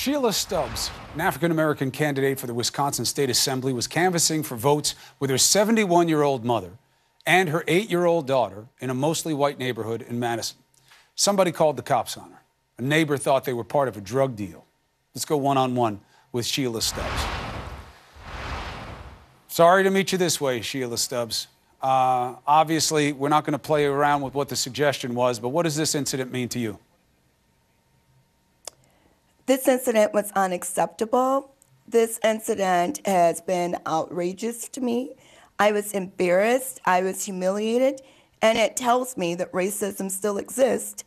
Sheila Stubbs, an African-American candidate for the Wisconsin State Assembly, was canvassing for votes with her 71-year-old mother and her 8-year-old daughter in a mostly white neighborhood in Madison. Somebody called the cops on her. A neighbor thought they were part of a drug deal. Let's go one-on-one with Sheila Stubbs. Sorry to meet you this way, Sheila Stubbs. Obviously, we're not going to play around with what the suggestion was, but what does this incident mean to you? This incident was unacceptable. This incident has been outrageous to me. I was embarrassed, I was humiliated, and it tells me that racism still exists,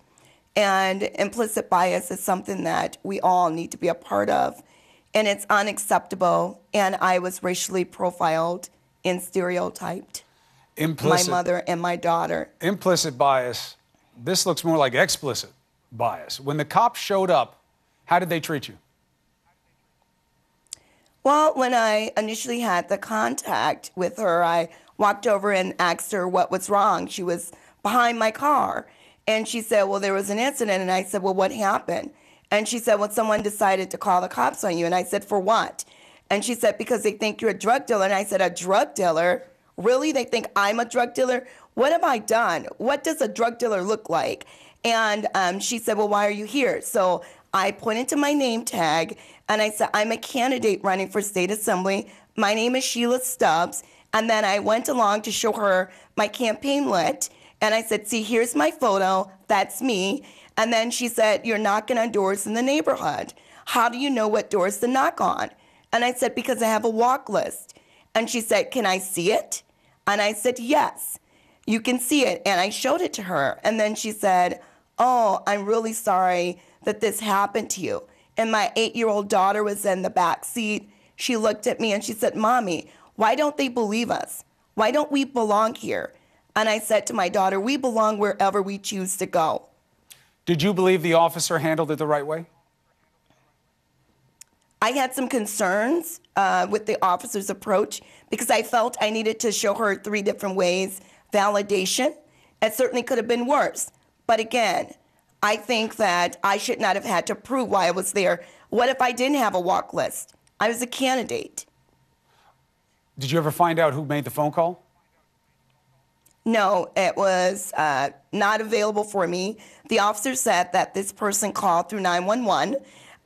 and implicit bias is something that we all need to be a part of, and it's unacceptable, and I was racially profiled and stereotyped. My mother and my daughter. Implicit bias. This looks more like explicit bias. When the cops showed up, how did they treat you? Well, when I initially had the contact with her, I walked over and asked her what was wrong. She was behind my car. And she said, well, there was an incident. And I said, well, what happened? And she said, well, someone decided to call the cops on you. And I said, for what? And she said, because they think you're a drug dealer. And I said, a drug dealer? Really? They think I'm a drug dealer? What have I done? What does a drug dealer look like? And she said, well, why are you here? So I pointed to my name tag, and I said, I'm a candidate running for state assembly. My name is Sheila Stubbs. And then I went along to show her my campaign lit, and I said, see, here's my photo. That's me. And then she said, you're knocking on doors in the neighborhood. How do you know what doors to knock on? And I said, because I have a walk list. And she said, can I see it? And I said, yes, you can see it. And I showed it to her. And then she said, oh, I'm really sorry that this happened to you. And my 8-year-old daughter was in the back seat. She looked at me and she said, Mommy, why don't they believe us? Why don't we belong here? And I said to my daughter, we belong wherever we choose to go. Did you believe the officer handled it the right way? I had some concerns with the officer's approach because I felt I needed to show her 3 different ways. Validation. It certainly could have been worse. But again, I think that I should not have had to prove why I was there. What if I didn't have a walk list? I was a candidate. Did you ever find out who made the phone call? No, it was not available for me. The officer said that this person called through 911,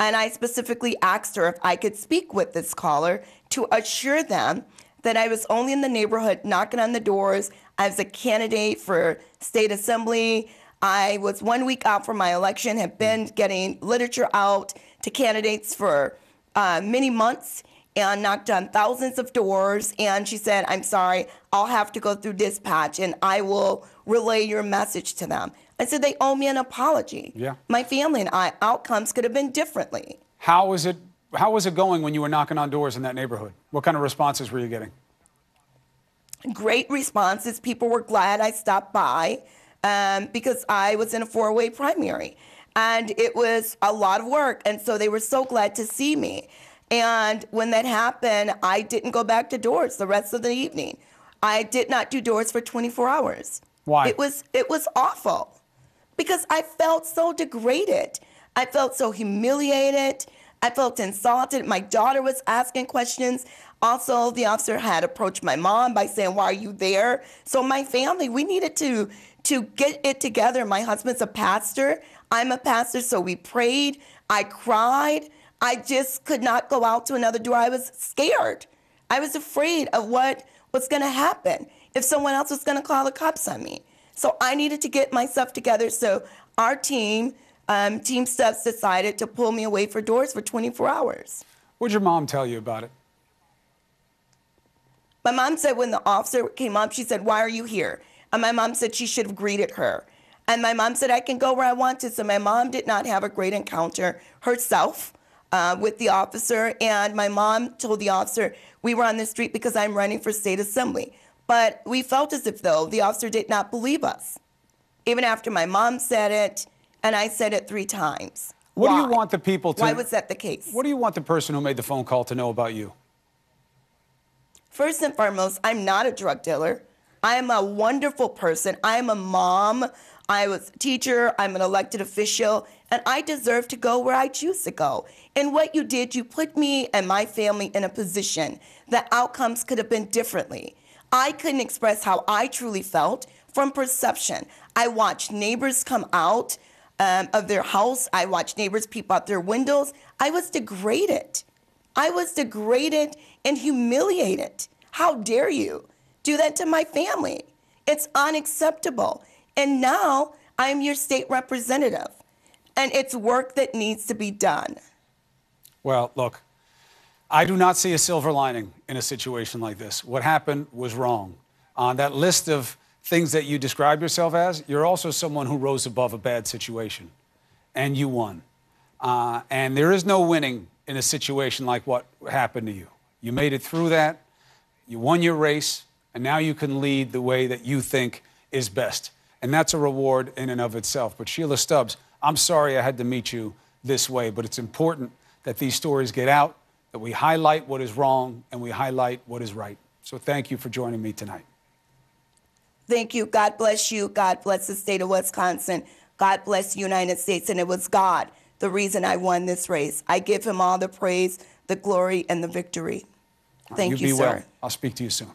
and I specifically asked her if I could speak with this caller to assure them that I was only in the neighborhood knocking on the doors. I was a candidate for state assembly. I was 1 week out from my election, have been getting literature out to candidates for many months and knocked on thousands of doors. And she said, I'm sorry, I'll have to go through dispatch and I will relay your message to them. I said, they owe me an apology. Yeah. My family and I, outcomes could have been differently. How was it going when you were knocking on doors in that neighborhood? What kind of responses were you getting? Great responses. People were glad I stopped by. Because I was in a 4-way primary. And it was a lot of work. And so they were so glad to see me. And when that happened, I didn't go back to doors the rest of the evening. I did not do doors for 24 hours. Why? It was awful. Because I felt so degraded. I felt so humiliated. I felt insulted. My daughter was asking questions. Also, the officer had approached my mom by saying, why are you there? So my family, we needed to get it together. My husband's a pastor. I'm a pastor, so we prayed. I cried. I just could not go out to another door. I was scared. I was afraid of what was going to happen if someone else was going to call the cops on me. So I needed to get myself together. So our team, Team Stubbs, decided to pull me away for doors for 24 hours. What did your mom tell you about it? My mom said when the officer came up, she said, why are you here? And my mom said she should have greeted her. And my mom said I can go where I want to. So my mom did not have a great encounter herself with the officer. And my mom told the officer we were on the street because I'm running for state assembly. But we felt as if, though, the officer did not believe us. Even after my mom said it, and I said it 3 times. What do you want the people to... Why was that the case? What do you want the person who made the phone call to know about you? First and foremost, I'm not a drug dealer. I am a wonderful person. I am a mom. I was a teacher. I'm an elected official. and I deserve to go where I choose to go. And what you did, you put me and my family in a position that outcomes could have been differently. I couldn't express how I truly felt from perception. I watched neighbors come out of their house. I watched neighbors peep out their windows. I was degraded. I was degraded and humiliated. How dare you do that to my family? It's unacceptable. And now I'm your state representative, and it's work that needs to be done. Well, look, I do not see a silver lining in a situation like this. What happened was wrong. On that list of things that you describe yourself as, you're also someone who rose above a bad situation, and you won. And there is no winning in a situation like what happened to you. You made it through that, you won your race, and now you can lead the way that you think is best. And that's a reward in and of itself. But Sheila Stubbs, I'm sorry I had to meet you this way, but it's important that these stories get out, that we highlight what is wrong and we highlight what is right. So thank you for joining me tonight. Thank you. God bless you. God bless the state of Wisconsin. God bless the United States. And it was God, the reason I won this race. I give him all the praise, the glory, and the victory. Thank you, be sir. well. I'll speak to you soon.